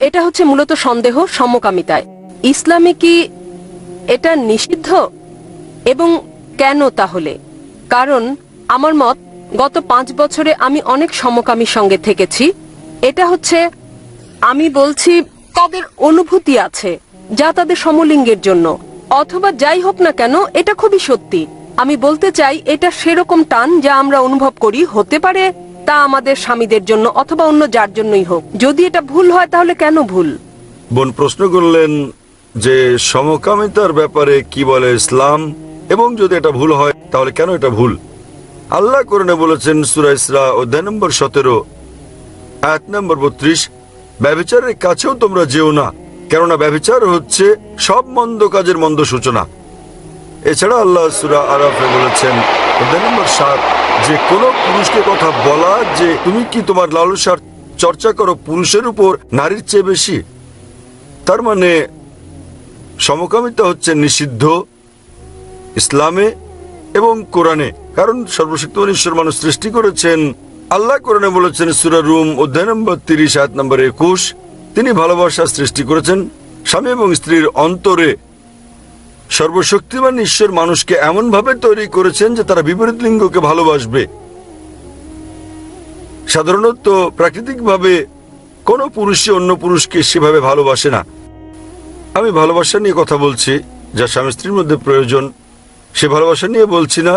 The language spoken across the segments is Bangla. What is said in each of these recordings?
এটা হচ্ছে মূলত সন্দেহ সমকামিতায়। ইসলামে কি এটা নিষিদ্ধ এবং কেন তাহলে? কারণ আমার মত, গত 5 বছরে আমি অনেক সমকামীর সঙ্গে থেকেছি। এটা হচ্ছে, আমি বলছি, তাদের অনুভূতি আছে যা তাদের সমলিঙ্গের জন্য, অথবা যাই হোক না কেন, এটা খুবই সত্যি। আমি বলতে চাই, এটা সেরকম টান যা আমরা অনুভব করি, হতে পারে তা আমাদের স্বামীদের জন্য অথবা অন্য যার জন্যই হোক। যদি এটা ভুল হয় তাহলে কেন ভুল? বোন প্রশ্ন করলেন যে সমকামিতার ব্যাপারে কি বলে ইসলাম, এবং যদি এটা ভুল হয় তাহলে কেন এটা ভুল। আল্লাহ কোরআনে বলেছেন সূরা ইসরা অধ্যায় নম্বর 17 আয়াত নম্বর 32, ব্যভিচারের কাছেও তোমরা যেও না, কেননা ব্যভিচার হচ্ছে সব মন্দ কাজের মন্দ সূচনা। এছাড়া আল্লাহ সূরা আরাফে বলেছেন অধ্যায় নম্বর 7, যে কোনো পুরুষকে কথা বলা যে তুমি কি তোমার লালসার চর্চা করো পুরুষের উপর নারীর চেয়ে বেশি। তার মানে সমকামিতা হচ্ছে নিষিদ্ধ ইসলামে এবং কোরআনে, কারণ সর্বশক্তিমান ঈশ্বর মানুষ সৃষ্টি করেছেন। আল্লাহ কোরআনে বলেছেন সূরা রুম অধ্যায় নম্বর 30 আয়াত নম্বর 21, তিনি ভালোবাসা সৃষ্টি করেছেন স্বামী এবং স্ত্রীর অন্তরে। সর্বশক্তিমান ঈশ্বর মানুষকে এমন ভাবে তৈরি করেছেন যে তারা বিপরীত লিঙ্গকে ভালোবাসবে। সাধারণত প্রাকৃতিকভাবে কোনো পুরুষই অন্য পুরুষকে সেভাবে ভালোবাসে না। আমি ভালোবাসা নিয়ে কথা বলছি যা স্বামী স্ত্রীর মধ্যে প্রয়োজন, সে ভালোবাসা নিয়ে বলছি না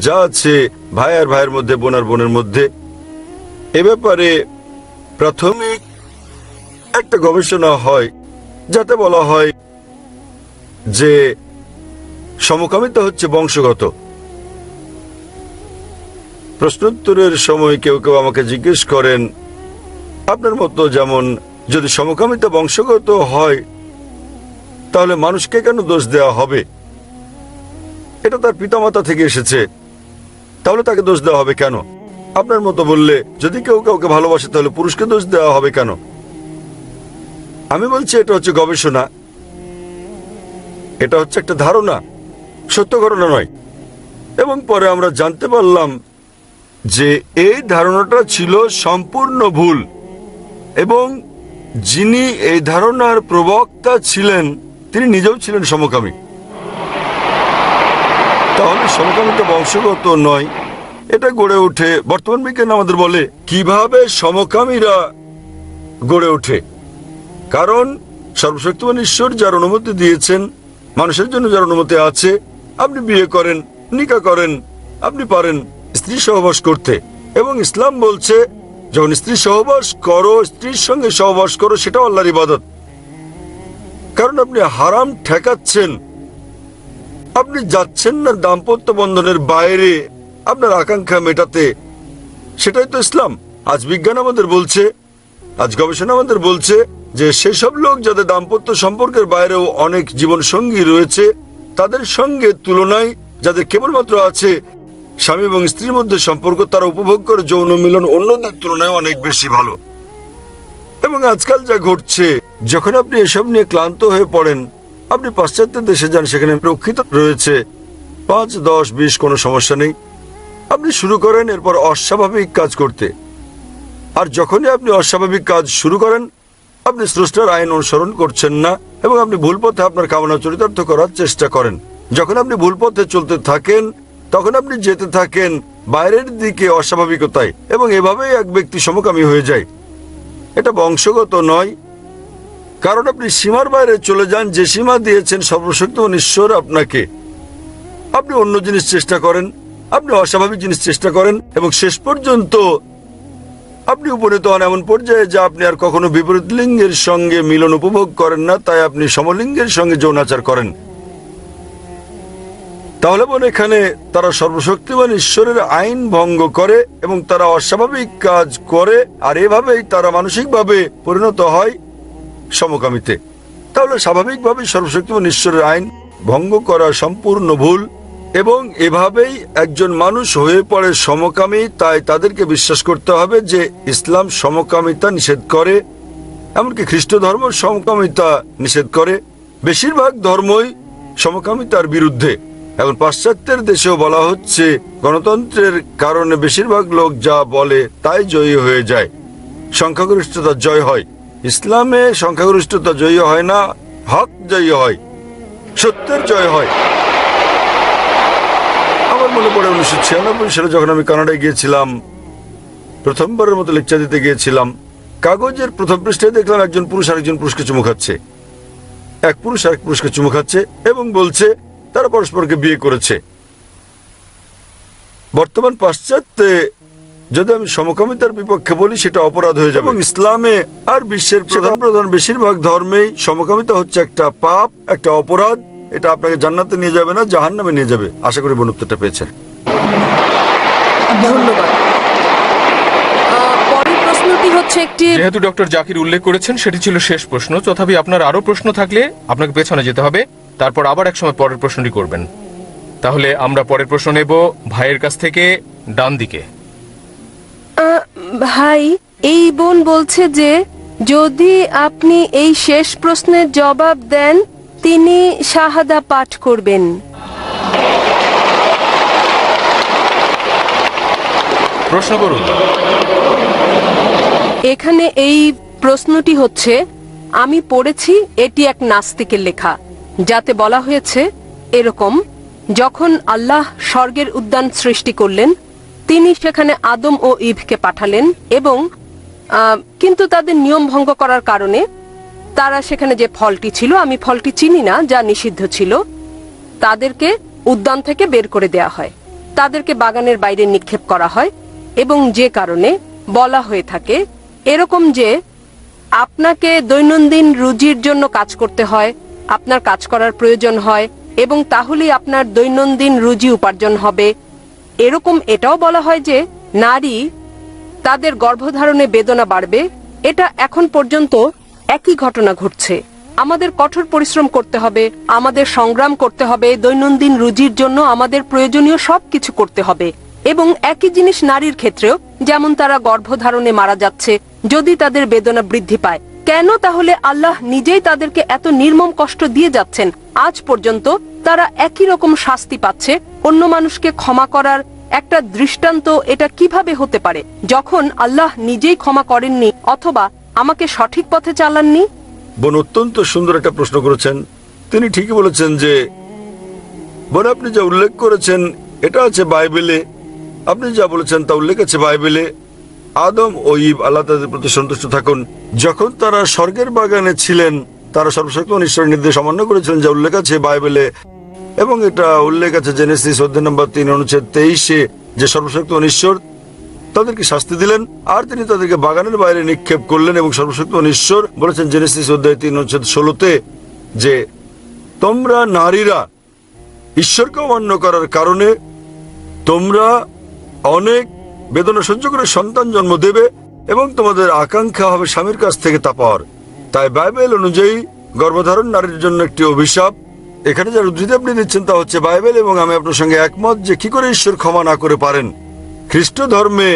যা আছে ভাই আর ভাইয়ের মধ্যে, বোন আর বোনের মধ্যে। এ ব্যাপারে প্রাথমিক একটা গবেষণা হয় যাতে বলা হয় যে সমকামিতা হচ্ছে বংশগত। প্রশ্নোত্তরের সময় কেউ কেউ আমাকে জিজ্ঞেস করেন, আপনার মতো যেমন যদি সমকামিতা বংশগত হয় তাহলে মানুষকে কেন দোষ দেওয়া হবে? এটা তার পিতামাতা থেকে এসেছে, তাহলে তাকে দোষ দেওয়া হবে কেন? আপনার মতো বললে যদি কেউ কাউকে ভালোবাসে তাহলে পুরুষকে দোষ দেওয়া হবে কেন? আমি বলছি এটা হচ্ছে গবেষণা, এটা হচ্ছে একটা ধারণা, সত্য ঘটনা নয়। এবং পরে আমরা জানতে পারলাম যে এই ধারণাটা ছিল সম্পূর্ণ ভুল, এবং যিনি এই ধারণার প্রবক্তা ছিলেন তিনি নিজেও ছিলেন সমকামী। তাহলে সমকামিতা বংশগত নয়, এটা গড়ে ওঠে। বর্তমান বিজ্ঞান আমাদের বলে কিভাবে সমকামীরা গড়ে ওঠে, কারণ সর্বশক্তিমান ঈশ্বর যার অনুমতি দিয়েছেন, মানুষের জন্য যার অনুমতি আছে, আপনি বিয়ে করেন, নিকাহ করেন, আপনি পারেন স্ত্রী সহবাস করতে। এবং ইসলাম বলছে যখন স্ত্রী সহবাস করো, স্ত্রীর সঙ্গে সহবাস করো, সেটাও আল্লাহর ইবাদত। কারণ আপনি হারাম ঠেকাচ্ছেন, আপনি যাচ্ছেন না দাম্পত্য বন্ধনের বাইরে আপনার আকাঙ্ক্ষা মেটাতে। সেটাই তো ইসলাম। আজ বিজ্ঞান আমাদের বলছে, আজ গবেষণা আমাদের বলছে যে সেসব লোক যাদের দাম্পত্য সম্পর্কের বাইরেও অনেক জীবন সঙ্গী রয়েছে, তাদের সঙ্গে তুলনায় যাদের কেবলমাত্র আছে স্বামী এবং স্ত্রীর মধ্যে সম্পর্ক, তারা উপভোগ করে যৌন মিলন অন্যদের তুলনায় অনেক বেশি ভালো। এবং আজকাল যা ঘটছে, যখন আপনি এসব নিয়ে ক্লান্ত হয়ে পড়েন, আপনি পাশ্চাত্য দেশে যান, সেখানে রক্ষিত রয়েছে 5, 10, 20, কোনো সমস্যা নেই। আপনি শুরু করেন এরপর অস্বাভাবিক কাজ করতে, আর যখনই আপনি অস্বাভাবিক কাজ শুরু করেন আপনি স্রষ্টার আইন অনুসরণ করছেন না, এবং আপনি ভুল পথে আপনার কামনা চরিতার্থ করার চেষ্টা করেন। যখন আপনি ভুল পথে চলতে থাকেন তখন আপনি যেতে থাকেন বাইরের দিকে অস্বাভাবিকতায়, এবং এভাবেই এক ব্যক্তি সমকামী হয়ে যায়। এটা বংশগত নয়, কারণ আপনি সীমার বাইরে চলে যান, যে সীমা দিয়েছেন সর্বশক্তিমান ঈশ্বর আপনাকে। আপনি অন্য জিনিস চেষ্টা করেন, আপনি অস্বাভাবিক জিনিস চেষ্টা করেন, এবং শেষ পর্যন্ত আপনি উপনীত হন এমন পর্যায়ে যা আপনি আর কখনো বিপরীত লিঙ্গের সঙ্গে মিলন উপভোগ করেন না, তাই আপনি সমলিঙ্গের সঙ্গে যৌনাচার করেন। তাহলে বোন, এখানে তারা সর্বশক্তিমান ঈশ্বরের আইন ভঙ্গ করে এবং তারা অস্বাভাবিক কাজ করে, আর এভাবেই তারা মানসিকভাবে পরিণত হয় সমকামীতে। তাহলে স্বাভাবিকভাবে সর্বশক্তিমান ঈশ্বরের আইন ভঙ্গ করা সম্পূর্ণ ভুল, এবং এভাবেই একজন মানুষ হয়ে পড়ে সমকামী। তাই তাদেরকে বিশ্বাস করতে হবে যে ইসলাম সমকামিতা নিষেধ করে, এমনকি খ্রিস্ট ধর্ম সমকামিতা নিষেধ করে। বেশিরভাগ ধর্মই সমকামিতার বিরুদ্ধে। এখন পাশ্চাত্যের দেশেও বলা হচ্ছে গণতন্ত্রের কারণে বেশিরভাগ লোক যা বলে তাই জয়ী হয়ে যায়, সংখ্যাগরিষ্ঠতার জয় হয়। ইসলামে সংখ্যাগরিষ্ঠতা জয়ী হয় না, হক জয়ী হয়, সত্যের জয় হয়। আমার মনে পড়ে 1996 সালে যখন আমি কানাডায় গিয়েছিলাম, প্রথমবারের মতো লেকচার দিতে গিয়েছিলাম, কাগজের প্রথম পৃষ্ঠায় দেখলাম একজন পুরুষ আরেকজন পুরুষকে চুমু খাচ্ছে। এক পুরুষ আরেক পুরুষকে চুমু খাচ্ছে এবং বলছে তারা পরস্পরকে বিয়ে করেছে। বর্তমান পাশ্চাত্যে যদি আমি সমকামিতার বিপক্ষে বলি সেটা অপরাধ হয়ে যাবে। এবং ইসলামে আর বিশ্বের প্রধান বেশিরভাগ ধর্মেই সমকামিতা হচ্ছে একটা পাপ, একটা অপরাধ। এটা আপনাকে জান্নাতে নিয়ে যাবে না, জাহান্নামে নিয়ে যাবে। আশা করি বনুত্বটা পেয়েছেন। ধন্যবাদ। পরের প্রশ্নটি হচ্ছে একটি যেহেতু ডক্টর জাকির উল্লেখ করেছেন সেটি ছিল শেষ প্রশ্ন, তথাপি আপনার আরো প্রশ্ন থাকলে আপনাকে পেছনে যেতে হবে, তারপর আবার এক সময় পরের প্রশ্নটি করবেন। তাহলে আমরা পরের প্রশ্ন নেব ভাইয়ের কাছ থেকে, ডান দিকে। ভাই, এই বোন বলছে যে যদি আপনি এই শেষ প্রশ্নের জবাব দেন তিনি শাহাদা পাঠ করবেন। প্রশ্ন করুন। এখানে এই প্রশ্নটি হচ্ছে, আমি পড়েছি এটি এক নাস্তিকের লেখা, যাতে বলা হয়েছে এরকম: যখন আল্লাহ স্বর্গের উদ্যান সৃষ্টি করলেন তিনি সেখানে আদম ও ইভকে পাঠালেন এবং কিন্তু তাদের নিয়ম ভঙ্গ করার কারণে তারা সেখানে যে ফলটি ছিল, আমি ফলটি চিনি না, যা নিষিদ্ধ ছিল, তাদেরকে উদ্যান থেকে বের করে দেয়া হয়, তাদেরকে বাগানের বাইরে নিক্ষেপ করা হয়। এবং যে কারণে বলা হয়ে থাকে এরকম যে আপনাকে দৈনন্দিন রুজির জন্য কাজ করতে হয়, আপনার কাজ করার প্রয়োজন হয় এবং তাহলেই আপনার দৈনন্দিন রুজি উপার্জন হবে। এরকম এটাও বলা হয় যে নারী তাদের গর্ভধারণে বেদনা বাড়বে। এটা এখন পর্যন্ত একই ঘটনা ঘটছে। আমাদের কঠোর পরিশ্রম করতে হবে, আমাদের সংগ্রাম করতে হবে, দৈনন্দিন রুজির জন্য আমাদের প্রয়োজনীয় সবকিছু করতে হবে। এবং একই জিনিস নারীর ক্ষেত্রেও, যেমন তারা গর্ভধারণে মারা যাচ্ছে যদি তাদের বেদনা বৃদ্ধি পায়। কেন তাহলে আল্লাহ নিজেই তাদেরকে এত নির্মম কষ্ট দিয়ে যাচ্ছেন? আজ পর্যন্ত তারা একই রকম শাস্তি পাচ্ছে। অন্য মানুষকে ক্ষমা করার একটা দৃষ্টান্ত এটা কিভাবে হতে পারে যখন আল্লাহ নিজেই ক্ষমা করেননি অথবা আমাকে সঠিক পথে চালাননি? বোন অত্যন্ত সুন্দর একটা প্রশ্ন করেছেন। তিনি ঠিকই বলেছেন যে বোন আপনি যা উল্লেখ করেছেন এটা আছে বাইবেলে, আপনি যা বলেছেন তা উল্লেখ আছে বাইবেলে। আদম ও ইভ, আল্লাহ তাদের প্রতি সন্তুষ্ট থাকুন, যখন তারা স্বর্গের বাগানে ছিলেন তারা সর্বশক্তিমান ঈশ্বরের নির্দেশ অমান্য করেছিলেন, যা উল্লেখ আছে বাইবেলে। এবং এটা উল্লেখ আছে জেনেসিস অধ্যায় নম্বর 3 অনুচ্ছেদ 23-এ, যে সর্বশক্তিমান ঈশ্বর তাদেরকে শাস্তি দিলেন আর তিনি তাদেরকে বাগানের বাইরে নিক্ষেপ করলেন। এবং সর্বশক্তিমান ঈশ্বর বলেছেন জেনেসিস অধ্যায় 3 অনুচ্ছেদ 16-তে যে তোমরা নারীরা ঈশ্বরকে অমান্য করার কারণে তোমরা অনেক বেদনা সহ্য করে সন্তান জন্ম দেবে এবং তোমাদের আকাঙ্ক্ষা হবে স্বামীর কাছ থেকে তা পাওয়ার। তাই বাইবেল অনুযায়ী গর্ভধারণ নারীর জন্য একটি অভিশাপ। এখানে যার উদ্ধৃতি আপনি দিচ্ছেন তা হচ্ছে বাইবেল, এবং আমি আপনার সঙ্গে একমত যে কি করে ঈশ্বর ক্ষমা না করে পারেন। খ্রিস্ট ধর্মে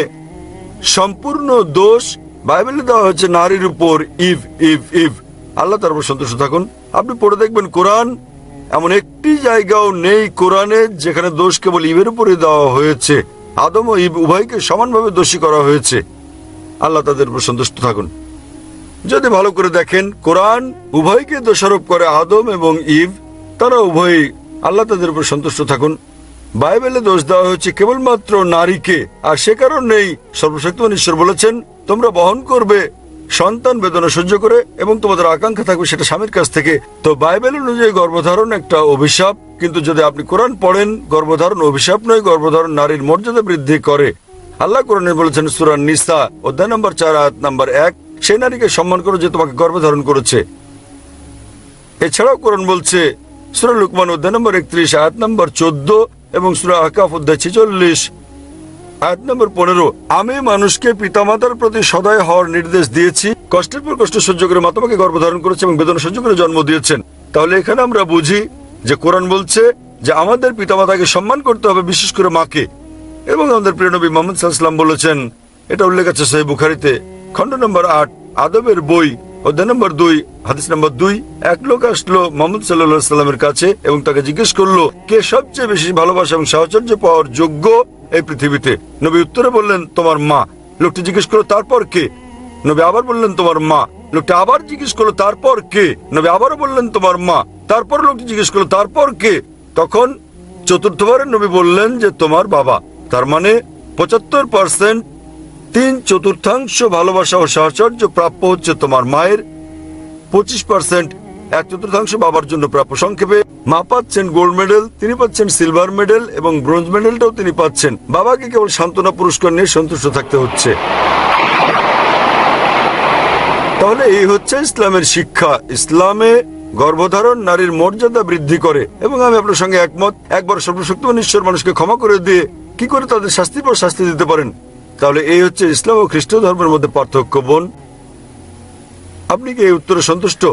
সম্পূর্ণ দোষ বাইবেলে দেওয়া হচ্ছে নারীর উপর। ইভ ইভ ইভ, আল্লাহ তার উপর সন্তুষ্ট থাকুন। আপনি পড়ে দেখবেন কোরআন, এমন একটি জায়গাও নেই কোরআনে যেখানে দোষ কেবল ইভের উপরে দেওয়া হয়েছে। আদম ও ইভ উভয়কে সমানভাবে দোষী করা হয়েছে। আল্লাহ তাদের উপর সন্তুষ্ট থাকুন। যদি ভালো করে দেখেন কোরআন উভয়কে দোষারোপ করে, আদম এবং ইভ, তারা উভয়ই। আল্লাহ তাদের উপর সন্তুষ্ট থাকুন। বাইবেলে দোষ দেওয়া হয়েছে কেবলমাত্র নারীকে, আর সে কারণেই সর্বশক্তিমান ঈশ্বর বলেছেন তোমরা বহন করবে সন্তান বেদনা সহ্য করে এবং তোমাদের আকাঙ্ক্ষা থাকবে সেটা স্বামীর কাছ থেকে। তো বাইবেল অনুযায়ী গর্ভধারণ একটা অভিশাপ, কিন্তু যদি আপনি কোরআন পড়েন গর্ভধারণ অভিশাপ নয়, গর্ভধারণ নারীর মর্যাদা বৃদ্ধি করে। আল্লাহ কোরআনে বলেছেন সূরা নিসা অধ্যায় নম্বর 4 আয়াত নম্বর 1, সেই নারীকে সম্মান করো যে তোমাকে গর্ভধারণ করেছে। এছাড়াও কোরআন বলছে সূরা লুকমান অধ্যায় নম্বর 31 আয়াত নম্বর 14 এবং সূরা আহকাফ অধ্যায় 46 আয়াত নম্বর 15, আমি মানুষকে পিতামাতার প্রতি সদয় হওয়ার নির্দেশ দিয়েছি, কষ্টের পর কষ্ট সহ্য করে মা তোমাকে গর্ভধারণ করেছে এবং বেদনা সহ্য করে জন্ম দিয়েছেন। তাহলে এখানে আমরা বুঝি যে কোরআন বলছে যে আমাদের পিতামাতাকে সম্মান করতে হবে, বিশেষ করে মাকে। এবং আমাদের প্রিয় নবী মুহাম্মদ সাল্লাল্লাহু আলাইহি ওয়াসাল্লাম বলেছেন, এটা উল্লেখ আছে সহিহ বুখারীতে খণ্ড নম্বর 8 আদবের বই অধ্যায় নম্বর 2 হাদিস নম্বর 2, এক লোক আসলো মুহাম্মদ সাল্লাল্লাহু আলাইহি ওয়াসাল্লামের কাছে এবং তাকে জিজ্ঞেস করলো কে সবচেয়ে বেশি ভালোবাসা এবং সাহচর্য পাওয়ার যোগ্য এই পৃথিবীতে। নবী উত্তরে বললেন তোমার মা। লোকটি জিজ্ঞেস করলো তারপর কে? নবী আবার বললেন তোমার মা। লোকটা আবার জিজ্ঞেস করলো তারপর কে? নবী আবারও বললেন তোমার মা। তারপর লোকটি জিজ্ঞেস করলো তারপর কে? তখন চতুর্থবারে নবী বললেন যে তোমার বাবা। তার মানে 75%, 3/4 ভালোবাসা ও সাহচর্য প্রাপ্য হচ্ছে তোমার মায়ের, 25%, 1/4 বাবার জন্য প্রাপ্য। সংক্ষেপে মা পাচ্ছেন গোল্ড মেডেল, তিনি পাচ্ছেন সিলভার মেডেল এবং ব্রোঞ্জ মেডেলটাও তিনি পাচ্ছেন। বাবাকে কেবল সান্ত্বনা পুরস্কার নিয়ে সন্তুষ্ট থাকতে হচ্ছে। তাহলে এই হচ্ছে ইসলামের শিক্ষা। ইসলামে গর্ভধারণ নারীর মর্যাদা বৃদ্ধি করে। এবং আমি আপনার সঙ্গে একমত, একবার সর্বশক্তিমান ঈশ্বর মানুষকে ক্ষমা করে দিয়ে কি করে তাদের শাস্তির পর শাস্তি দিতে পারেন। তাহলে এই হচ্ছে ইসলাম ও খ্রিস্ট ধর্মের মধ্যে পার্থক্য। বোন, আপনি কি এই উত্তরে সন্তুষ্ট?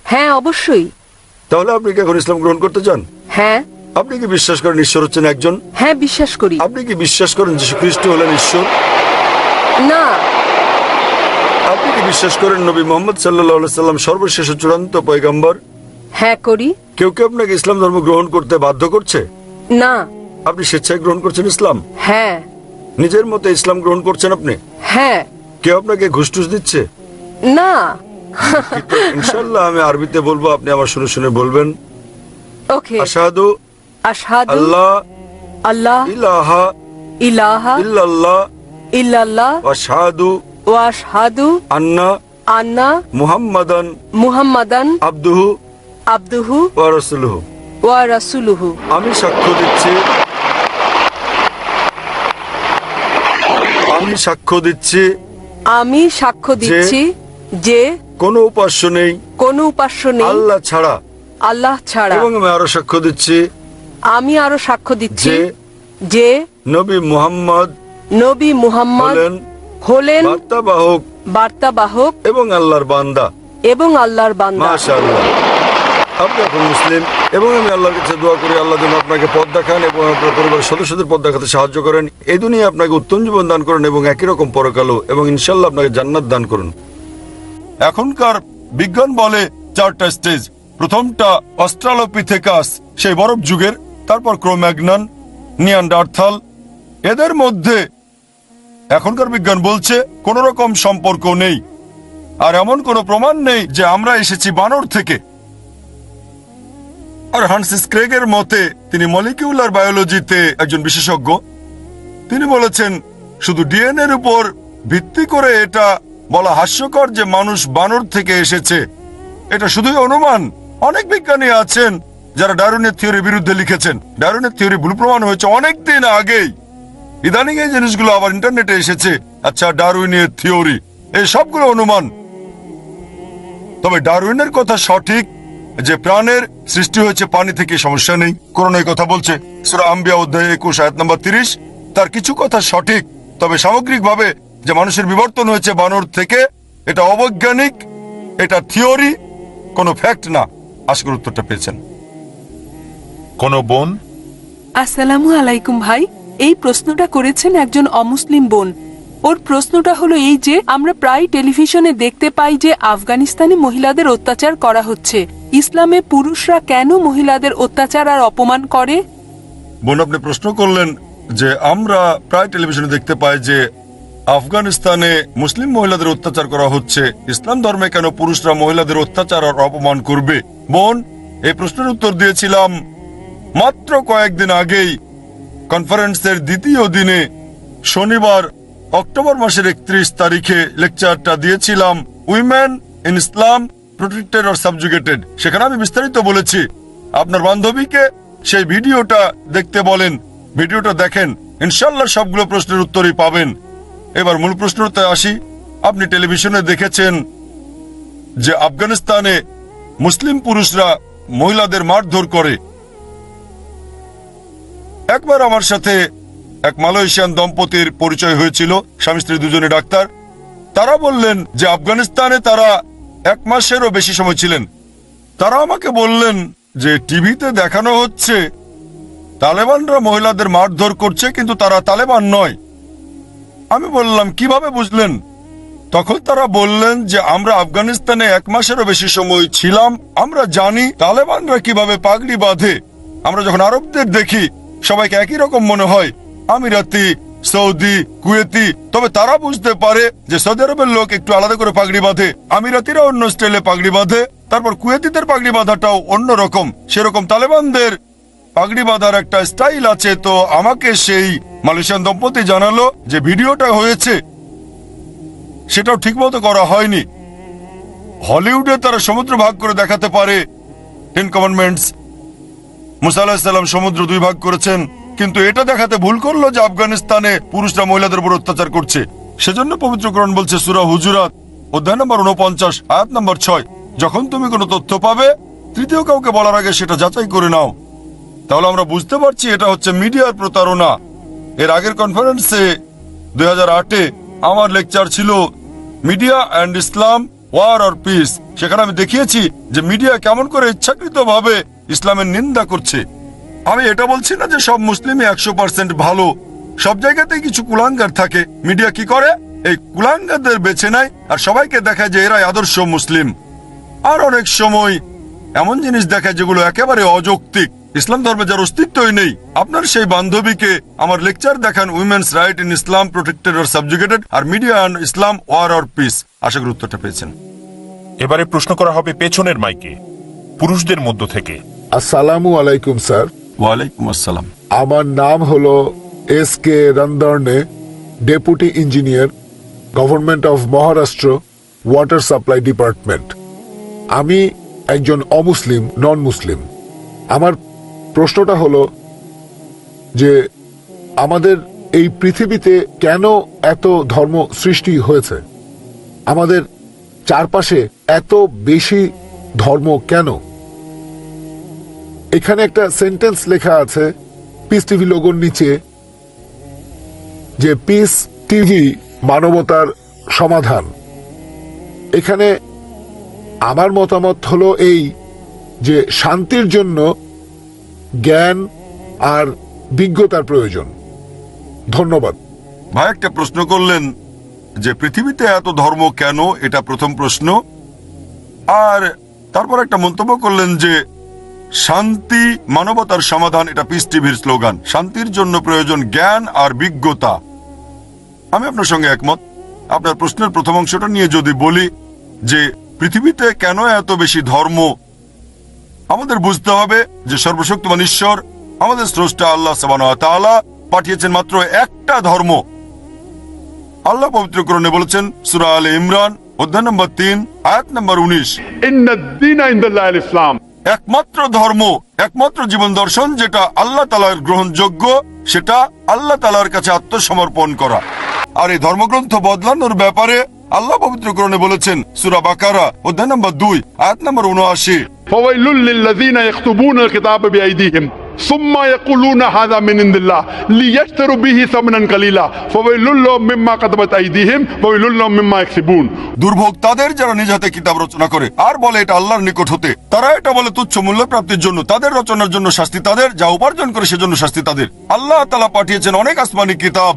হ্যাঁ, অবশ্যই। তাহলে আপনি কি এখন ইসলাম গ্রহণ করতে চান? হ্যাঁ। আপনি কি বিশ্বাস করেন ঈশ্বর হচ্ছেন একজন? হ্যাঁ, বিশ্বাস করি। আপনি কি বিশ্বাস করেন যীশু খ্রিস্ট হলেন ঈশ্বর? না। আপনি কি বিশ্বাস করেন নবী মোহাম্মদ সাল্লাল্লাহু আলাইহি সাল্লাম সর্বশেষ ও চূড়ান্ত পয়গম্বর? হ্যাঁ, করি। কেউ কেউ আপনাকে ইসলাম ধর্ম গ্রহণ করতে বাধ্য করছে? না। আপনি স্বেচ্ছায় গ্রহণ করছেন ইসলাম? হ্যাঁ। নিজের মতে ইসলাম গ্রহণ করছেন আপনি? হ্যাঁ। কেউ আপনাকে ঘুষ টুস দিচ্ছে? না। কিন্তু ইনশাআল্লাহ আমি আরবিতে বলবো, আপনি আমার শুনে শুনে বলবেন। ওকে। আশহাদু আশহাদু আল্লাহ আল্লাহ ইলাহা ইলাহা ইল্লাল্লাহ ইল্লাল্লাহ ওয়া আশহাদু ওয়া আশহাদু আন্না আন্না মুহাম্মাদান মুহাম্মাদান আবদুহু আবদুহু ওয়া রাসূলুহু। ওয়া রাসূলুহু। আমি সাক্ষ্য দিচ্ছি, আমি সাক্ষ্য দিচ্ছি যে কোনো উপাস্য নেই কোনো উপাস্য নেই আল্লাহ ছাড়া, আল্লাহ ছাড়া। এবং আমি আরো সাক্ষ্য দিচ্ছি আমি আরো সাক্ষ্য দিচ্ছি যে যে নবী মুহাম্মদ নবী মুহাম্মদ হলেন বার্তাবাহক এবং আল্লাহর বান্দা। এবং আল্লাহর বান্দা। মাশাআল্লাহ, আপনি এখন মুসলিম। এবং আমি আল্লাহর কাছে দোয়া করি আল্লাহ যেন আপনাকে পথ দেখান এবং আপনার পরিবারের সদস্যদের পথ দেখাতে সাহায্য করেন। এই দুনিয়ায় আপনাকে উত্তম জীবন দান করেন এবং একই রকম পরকালও, এবং ইনশাআল্লাহ আপনাকে জান্নাত দান করুন। এখনকার বিজ্ঞান বলে 4টা স্টেজ। প্রথমটা অস্ট্রালোপিথেকাস, সেই বরফ যুগের, তারপর ক্রোম্যাগনন, নিয়ান্ডারথাল। এদের মধ্যে এখনকার বিজ্ঞান বলছে কোন রকম সম্পর্ক নেই, আর এমন কোনো প্রমাণ নেই যে আমরা এসেছি বানর থেকে। আর হান্সিস ক্রেগের মতে, তিনি মলিকিউলার বায়োলজিতে একজন বিশেষজ্ঞ, তিনি বলেছেন শুধু ডিএনএর উপর ভিত্তি করে এটা বলা হাস্যকর যে মানুষ বানর থেকে এসেছে। এটা শুধুই অনুমান। অনেক বিজ্ঞানী আছেন যারা ডারউইনের থিওরির বিরুদ্ধে লিখেছেন। ডারউইনের থিওরি ভুল প্রমাণ হয়েছে অনেক দিন আগেই। ইদানিং এই জিনিসগুলো আবার ইন্টারনেটে এসেছে। আচ্ছা, ডারউইনের থিওরি, এই সবগুলো অনুমান। তবে ডারউইনের কথা সঠিক যে প্রাণের সৃষ্টি হয়েছে পানি থেকে, সমস্যা নেই। কোরআন এই কথা বলছে, সূরা আম্বিয়া অধ্যায় 21 আয়াত নম্বর 30। তার কিছু কথা সঠিক, তবে সামগ্রিকভাবে যে মানুষের বিবর্তন হয়েছে বানর থেকে, এটা অবৈজ্ঞানিক, এটা থিওরি, কোনো ফ্যাক্ট না। আশা করি উত্তরটা পেয়েছেন। কোন বোন? আসসালামু আলাইকুম ভাই। এই প্রশ্নটা করেছেন একজন অমুসলিম বোন। ওর প্রশ্নটা হলো এই যে আমরা প্রায় টেলিভিশনে দেখতে পাই যে আফগানিস্তানি মহিলাদের অত্যাচার করা হচ্ছে। ইসলামে পুরুষরা কেন মহিলাদের অত্যাচার আর অপমান করে? বোন, আপনি প্রশ্ন করলেন যে আমরা প্রায় টেলিভিশনে দেখতে পাই যে আফগানিস্তানে মুসলিম মহিলাদের অত্যাচার করা হচ্ছে, ইসলাম ধর্মে কেন পুরুষরা মহিলাদের অত্যাচার আর অপমান করবে? বোন, এই প্রশ্নের উত্তর দিয়েছিলাম মাত্র কয়েকদিন আগেই কনফারেন্সের দ্বিতীয় দিনে, শনিবার অক্টোবর মাসের 31 তারিখে লেকচারটা দিয়েছিলাম, women in Islam protected or subjugated. সেখানে আমি বিস্তারিত বলেছি। আপনার বান্ধবীকে সেই ভিডিওটা দেখতে বলেন, ভিডিওটা দেখেন, ইনশাল্লাহ সবগুলো প্রশ্নের উত্তরই পাবেন। এবার মূল প্রশ্নতে আসি। আপনি টেলিভিশনে দেখেছেন যে আফগানিস্তানে মুসলিম পুরুষরা মহিলাদের মারধর করে। একবার আমার সাথে এক মালয়েশিয়ান দম্পতির পরিচয় হয়েছিল, স্বামী স্ত্রী দুজনে ডাক্তার। তারা বললেন যে আফগানিস্তানে তারা 1 মাসেরও বেশি সময় ছিলেন। তারা আমাকে বললেন যে টিভিতে দেখানো হচ্ছে তালেবানরা মহিলাদের মারধর করছে, কিন্তু তারা তালেবান নয়। আমি বললাম কিভাবে বুঝলেন? তখন তারা বললেন যে আমরা আফগানিস্তানে 1 মাসেরও বেশি সময় ছিলাম, আমরা জানি তালেবানরা কিভাবে পাগড়ি বাঁধে। আমরা যখন আরবদের দেখি সবাইকে একই রকম মনে হয়, আমিরাতি, সৌদি, কুয়েতি, তবে তারা বুঝতে পারে যে সৌদি আরবের লোক একটু আলাদা করে পাগড়ি বাঁধে, আমিরাতিরা অন্য স্টাইলে পাগড়ি বাঁধে, তারপর কুয়েতিদের পাগড়ি বাঁধাটাও অন্যরকম, সেরকম তালেবানদের পাগড়ি বাঁধার একটা স্টাইল আছে। তো আমাকে সেই মালয়েশিয়ান দম্পতি জানালো যে ভিডিওটা হয়েছে সেটাও ঠিকমতো করা হয়নি। হলিউডে তারা সমুদ্র ভাগ করে দেখাতে পারে, 10 কমান্ডমেন্টস, মুসা আলাইহিস সালাম সমুদ্র 2 ভাগ করেছেন, কিন্তু এটা দেখাতে ভুল করলো যে আফগানিস্তানে পুরুষরা মহিলাদের উপর অত্যাচার করছে। সেজন্য পবিত্র কোরআন বলছে সূরা হুজুরাত অধ্যায় নম্বর 49 আয়াত নম্বর 6, যখন তুমি কোনো তথ্য পাবে তৃতীয় কাউকে বলার আগে সেটা যাচাই করে নাও। তাহলে আমরা বুঝতে পারছি এটা হচ্ছে মিডিয়ার প্রতারণা। এর আগের কনফারেন্সে 2008-এ আমার লেকচার ছিল media and Islam, war or peace. সেখানে আমি দেখিয়েছি যে মিডিয়া কেমন করে ইচ্ছাকৃতভাবে ইসলামের নিন্দা করছে। আমি এটা বলছি না যে সব মুসলিমই 100% ভালো, সব জায়গাতেই কিছু কুলাঙ্গার থাকে। মিডিয়া কি করে, এই কুলাঙ্গারদের বেছে নেয় আর সবাইকে দেখায় যে এরাই আদর্শ মুসলিম। আর অনেক সময় এমন জিনিস দেখায় যেগুলো একেবারে অযৌক্তিক, ইসলাম ধর্মে যার অস্তিত্বই নেই। আপনার সেই বান্ধবীকে আমার লেকচার দেখান women's right in Islam protected or subjugated আর media and Islam, war or peace. আশা করি উত্তরটা পেয়েছেন। এবারে প্রশ্ন করা হবে পেছনের মাইকে, পুরুষদের মধ্য থেকে। আসসালামু আলাইকুম স্যার, ওয়ালাইকুম আসসালাম। আমার নাম হলো SK Randarne, deputy engineer, government of Maharashtra, water supply department. আমি একজন অমুসলিম, নন মুসলিম। আমার প্রশ্নটা হলো যে আমাদের এই পৃথিবীতে কেন এত ধর্ম সৃষ্টি হয়েছে? আমাদের চারপাশে এত বেশি ধর্ম কেন? এখানে একটা সেন্টেন্স লেখা আছে পিস টিভি লোগোর নিচে যে পিস টিভি মানবতার সমাধান। এখানে আমার মতামত হলো এই যে শান্তির জন্য জ্ঞান আর বিজ্ঞতার প্রয়োজন। ধন্যবাদ। ভাই একটা প্রশ্ন করলেন যে পৃথিবীতে এত ধর্ম কেন, এটা প্রথম প্রশ্ন। আর তারপর একটা মন্তব্য করলেন যে শান্তি মানবতার সমাধান, এটা পিস টিভির স্লোগান। শান্তির জন্য প্রয়োজন জ্ঞান আর বিজ্ঞতা। আমি আপনার সঙ্গে একমত। আপনার প্রশ্নের প্রথম অংশটা নিয়ে যদি বলি যে পৃথিবীতে কেন এত বেশি ধর্ম, আমাদের বুঝতে হবে যে সর্বশক্তিমান ঈশ্বর আমাদের স্রষ্টা আল্লাহ সুবহানাহু ওয়া তাআলা পাঠিয়েছেন মাত্র একটা ধর্ম। আল্লাহ পবিত্র কোরআনে বলেছেন সূরা আলে ইমরান অধ্যায় নম্বর 3 আয়াত নম্বর 19, ইন্নাদ-দীনা ইনদাল্লাহিল ইসলাম। একমাত্র ধর্ম, একমাত্র জীবন দর্শন যেটা আল্লাহ তাআলার গ্রহণযোগ্য, সেটা আল্লাহ তাআলার কাছে আত্মসমর্পণ করা। আর এই ধর্মগ্রন্থ বদলানোর ব্যাপারে আল্লাহ পবিত্র কোরআনে বলেছেন সূরা বাকারা অধ্যায় নম্বর 2 আয়াত নম্বর 79, ফাওয়াইলুল লিল্লাযীনা ইয়াকতুবুনাল কিতাবা বিআইদিহিম সুম্মা ইয়াকুলুনা হাযা মিন ইনদিল্লাহ লিয়াশতারু বিহি সামানান কালীলা ফাওয়াইলুল লাহুম মিম্মা কাতাবাত আইদিহিম ওয়াইলুল লাহুম মিম্মা ইয়াকসিবুন। দুর্ভোগ তাদের যারা নিজ হাতে কিতাব রচনা করে আর বলে এটা আল্লাহর নিকট হতে। তারা এটা বলে তুচ্ছ মূল্য প্রাপ্তির জন্য, তাদের রচনার জন্য শাস্তি তাদের, যা উপার্জন করে সেজন্য শাস্তি তাদের। আল্লাহ তাআলা পাঠিয়েছেন অনেক আসমানি কিতাব,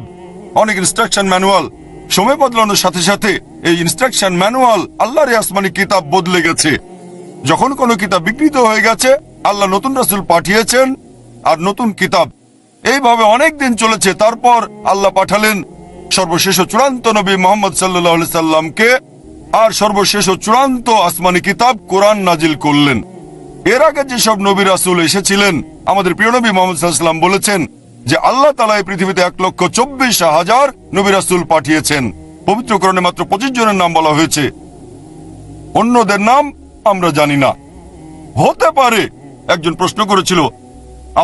অনেক ইনস্ট্রাকশন ম্যানুয়াল। সময় বদলানোর সাথে সাথে এই ইনস্ট্রাকশন ম্যানুয়াল আল্লাহর এই আসমানি কিতাব বদলে গেছে। যখন কোনো কিতাব বিকৃত হয়ে গেছে, আল্লাহ নতুন রাসূল পাঠিয়েছেন আর নতুন কিতাব। এইভাবে অনেক দিন চলেছে। তারপর আল্লাহ পাঠালেন সর্বশেষ ও চূড়ান্ত নবী মুহাম্মদ সাল্লাল্লাহু আলাইহি সাল্লামকে, আর সর্বশেষ ও চূড়ান্ত আসমানি কিতাব কোরআন নাজিল করলেন। এর আগে যেসব নবী রাসূল এসেছিলেন, আমাদের প্রিয় নবী মুহাম্মদ সাল্লাল্লাহু আলাইহি সাল্লাম বলেছেন যে আল্লাহ তাআলা এই পৃথিবীতে 1,24,000 নবী রাসূল পাঠিয়েছেন। পবিত্র কোরআনে মাত্র 25 জনের নাম বলা হয়েছে, অন্যদের নাম আমরা জানি না। হতে পারে একজন প্রশ্ন করেছিল,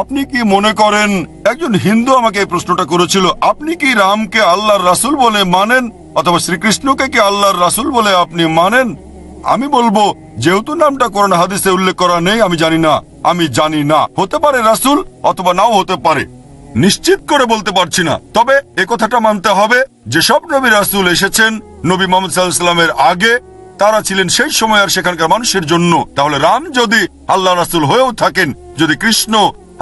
আপনি কি মনে করেন, একজন হিন্দু আমাকে এই প্রশ্নটা করেছিল, আপনি কি রামকে আল্লাহর রাসূল বলে মানেন অথবা শ্রীকৃষ্ণকে কি আল্লাহর রাসূল বলে আপনি মানেন? আমি বলবো যেহেতু নামটা কোরআন হাদিসে উল্লেখ করা নেই, আমি জানি না। হতে পারে রাসূল অথবা নাও হতে পারে, নিশ্চিত করে বলতে পারছি না। তবে এ কথাটা মানতে হবে যেসব নবী রাসূল এসেছেন নবী মুহাম্মদ সাল্লাল্লাহু আলাইহি ওয়াসাল্লামের আগে, তারা ছিলেন সেই সময় আর সেখানকার মানুষের জন্য। তাহলে রাম যদি আল্লাহ রাসূল হয়েও থাকেন, যদি কৃষ্ণ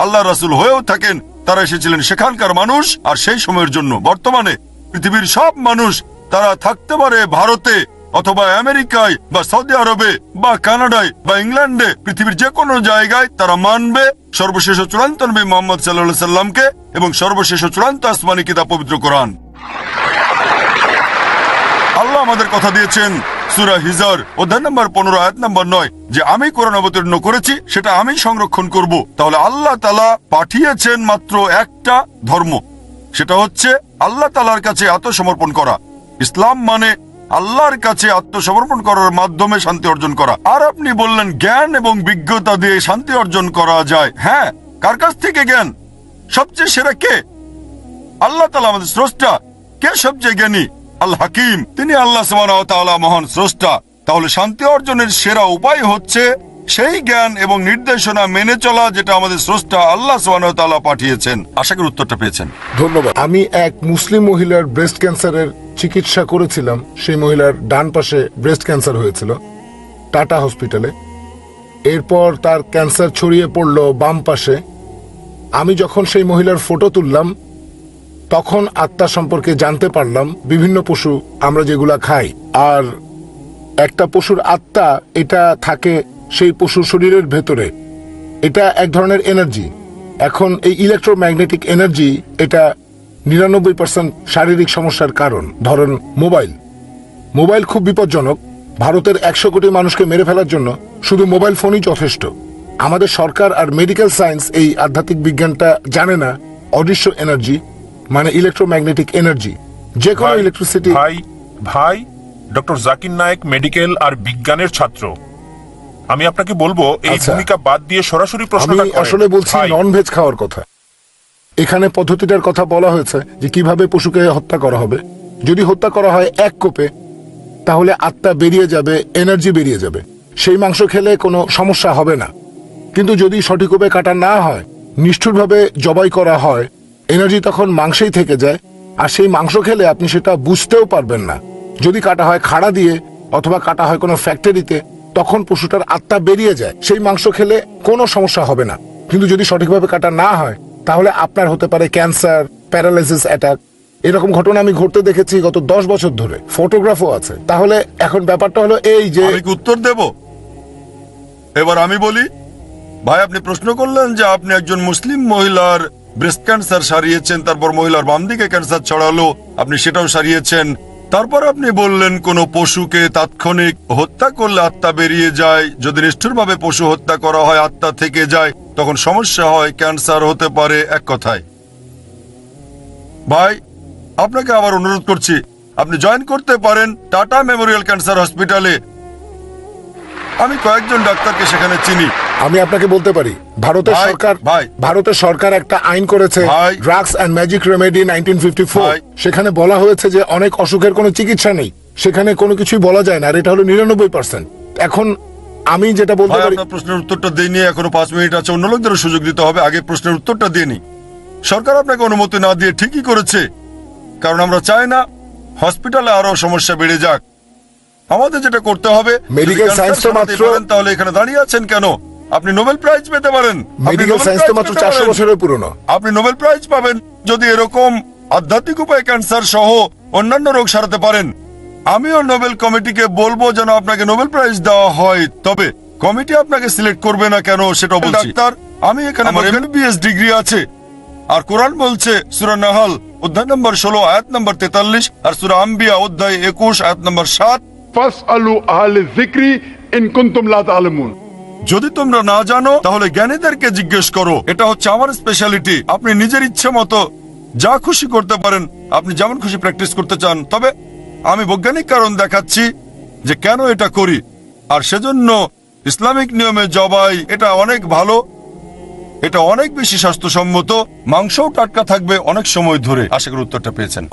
আল্লাহ রাসূল হয়েও থাকেন, তারা এসেছিলেন সেখানকার মানুষ আর সেই সময়ের জন্য। বর্তমানে পৃথিবীর সব মানুষ, তারা থাকতে পারে ভারতে, অথবা আমেরিকায় বা সৌদি আরবে বা কানাডায় বা ইংল্যান্ডে, পৃথিবীর যে কোনো জায়গায় তারা মানবে সর্বশেষ ও চূড়ান্ত নবী মুহাম্মদ সাল্লাল্লাহু আলাইহি সাল্লামকে এবং সর্বশেষ ও চূড়ান্ত আসমানী কিতাব পবিত্র কোরআন। আল্লাহ আমাদের কথা দিয়েছেন সূরা হিজর অধ্যায় নম্বর 15 আয়াত নম্বর 9 যে আমি কোরআন অবতীর্ণ করেছি, সেটা আমি সংরক্ষণ করব। তাহলে আল্লাহ তাআলা পাঠিয়েছেন মাত্র একটা ধর্ম, সেটা হচ্ছে আল্লাহ তাআলার কাছে আত্মসমর্পণ করা। ইসলাম মানে আল্লাহর কাছে আত্মসমর্পণ করার মাধ্যমে শান্তি অর্জন করা। আর আপনি বললেন জ্ঞান এবং বিজ্ঞতা দিয়ে শান্তি অর্জন করা যায়। হ্যাঁ, কার কাছ থেকে জ্ঞান? সবচেয়ে সেরা কে? আল্লাহ তাআলা আমাদের স্রষ্টা। কে সবচেয়ে জ্ঞানী? আল হাকিম, তিনি আল্লাহ সুবহানাহু ওয়া তাআলা মহান স্রষ্টা। তাহলে শান্তি অর্জনের সেরা উপায় হচ্ছে সেই জ্ঞান এবং নির্দেশনা মেনে চলা যেটা আমাদের স্রষ্টা আল্লাহ সুবহানাহু ওয়া তাআলা পাঠিয়েছেন। আশা করি উত্তরটা পেয়েছেন। ধন্যবাদ। আমি এক মুসলিম মহিলার ব্রেস্ট ক্যান্সারের চিকিৎসা করেছিলাম। সেই মহিলার ডান পাশে ব্রেস্ট ক্যান্সার হয়েছিল টাটা হসপিটালে। এরপর তার ক্যান্সার ছড়িয়ে পড়ল বাম পাশে। আমি যখন সেই মহিলার ফটো তুললাম তখন আত্মা সম্পর্কে জানতে পারলাম। বিভিন্ন পশু আমরা যেগুলা খাই, আর একটা পশুর আত্মা এটা থাকে সেই পশুর শরীরের ভেতরে। এটা এক ধরনের এনার্জি। এখন এই ইলেকট্রোম্যাগনেটিক এনার্জি এটা 99% শারীরিক সমস্যার কারণ। ধরেন মোবাইল খুব বিপজ্জনক। ভারতের 100 কোটি মানুষকে মেরে ফেলার জন্য শুধু মোবাইল ফোনই যথেষ্ট। আমাদের সরকার আর মেডিকেল সায়েন্স এই আধ্যাত্মিক বিজ্ঞানটা জানে না। অদৃশ্য এনার্জি মানে ইলেকট্রোম্যাগনেটিক এনার্জি, যে কোনো ইলেকট্রিসিটি। ভাই ডক্টর জাকির নায়েক মেডিকেল আর বিজ্ঞানের ছাত্র। আমি আপনাকে বলবো এই আচ্ছা। ভূমিকা বাদ দিয়ে সরাসরি আমি প্রশ্নটা করেন। আসলে বলছি ভাই, নন ভেজ খাওয়ার কথা। এখানে পদ্ধতিটার কথা বলা হয়েছে যে কিভাবে পশুকে হত্যা করা হবে। যদি হত্যা করা হয় এক কোপে, তাহলে আত্মা বেরিয়ে যাবে, এনার্জি বেরিয়ে যাবে। সেই মাংস খেলে কোনো সমস্যা হবে না। কিন্তু যদি সঠিক কোপে কাটা না হয়, নিষ্ঠুরভাবে জবাই করা হয়, এনার্জি তখন মাংসেই থেকে যায়। আর সেই মাংস খেলে আপনি সেটা বুঝতেও পারবেন না। যদি কাটা হয় খাড়া দিয়ে অথবা কাটা হয় কোনো ফ্যাক্টরিতে, তখন পশুটার আত্মা বেরিয়ে যায়। সেই মাংস খেলে কোনো সমস্যা হবে না। কিন্তু যদি সঠিকভাবে কাটা না হয়, তাহলে আপনার হতে পারে ক্যান্সার, প্যারালাইসিস, অ্যাটাক। এরকম ঘটনা আমি ঘটতে দেখেছি গত 10 বছর ধরে। ফটোগ্রাফও আছে। তাহলে এখন ব্যাপারটা হলো এই যে আমি কি উত্তর দেব? এবার আমি বলি। ভাই, আপনি প্রশ্ন করলেন যে আপনি একজন মুসলিম মহিলার ব্রেস্ট ক্যান্সার সারিয়েছেন, তারপর মহিলার বাম দিকে ক্যান্সার ছড়ালো, আপনি সেটাও সারিয়েছেন। তারপর আপনি বললেন কোন পশুকে তাৎক্ষণিক হত্যা করলে আত্মা বেরিয়ে যায়। যদি নিষ্ঠুরভাবে পশু হত্যা করা হয়, আত্মা থেকে যায়, তখন সমস্যা হয়, ক্যান্সার হতে পারে। এক কথায় ভাই, আপনাকে আবার অনুরোধ করছি, আপনি জয়েন করতে পারেন টাটা মেমোরিয়াল ক্যান্সার হসপিটালে। আমি কয়েকজন ডাক্তারকে সেখানে চিনি। আমি আপনাকে বলতে পারি, ভারতের সরকার একটা আইন করেছে, ড্রাগস অ্যান্ড ম্যাজিক রেমেডি 1954। সেখানে বলা হয়েছে যে অনেক অসুখের কোনো চিকিৎসা নেই, সেখানে কোনো কিছুই বলা যায় না। আর এটা হলো 99%। এখন আমি যেটা বলতে পারি, আপনার প্রশ্নের উত্তরটা দিইনি, এখনো 5 মিনিট আছে, অন্য লোকদেরও সুযোগ দিতে হবে। আগে প্রশ্নের উত্তরটা দিইনি। সরকার আপনাকে অনুমতি না দিয়ে ঠিকই করেছে, কারণ আমরা চাই না হসপিটালে আরো সমস্যা বেড়ে যাক। আমাদের যেটা করতে হবে, মেডিকেল সায়েন্স তো মাত্র, তাহলে এখানে দাঁড়িয়ে আছেন কেন? আপনি নোবেল প্রাইজ পেতে পারেন। মেডিকেল সায়েন্স তো মাত্র 400 বছরের পুরনো। আপনি নোবেল প্রাইজ পাবেন যদি এরকম আধ্যাত্মিক উপায়ে ক্যান্সার সহ অন্যান্য রোগ সারাতে পারেন। আমিও নোবেল কমিটিকে বলবো যেন আপনাকে নোবেল প্রাইজ দেওয়া হয়। তবে কমিটি আপনাকে সিলেক্ট করবে না কেন সেটা বলছি। ডাক্তার, আমি এখানে আমার এমবিবিএস ডিগ্রি আছে। আর কোরআন বলছে সূরা নাহল অধ্যায় নম্বর 16 আয়াত নম্বর 43 আর সূরা আম্বিয়া অধ্যায় 21 আয়াত নম্বর 7, ফাসআলু আহলে যিকরি ইন কুনতুম লা তা'লামুন। যদি তোমরা না জানো তাহলে জ্ঞানীদেরকে জিজ্ঞেস করো। এটা হচ্ছে আমার স্পেশালিটি। আপনি নিজের ইচ্ছে মতো যা খুশি করতে পারেন, আপনি যেমন খুশি প্র্যাকটিস করতে চান। তবে আমি বৈজ্ঞানিক কারণ দেখাচ্ছি যে কেন এটা করি। আর সেজন্য ইসলামিক নিয়মে জবাই এটা অনেক ভালো, এটা অনেক বেশি স্বাস্থ্যসম্মত, মাংসও টাটকা থাকবে অনেক সময় ধরে। আশা করি উত্তরটা পেয়েছেন।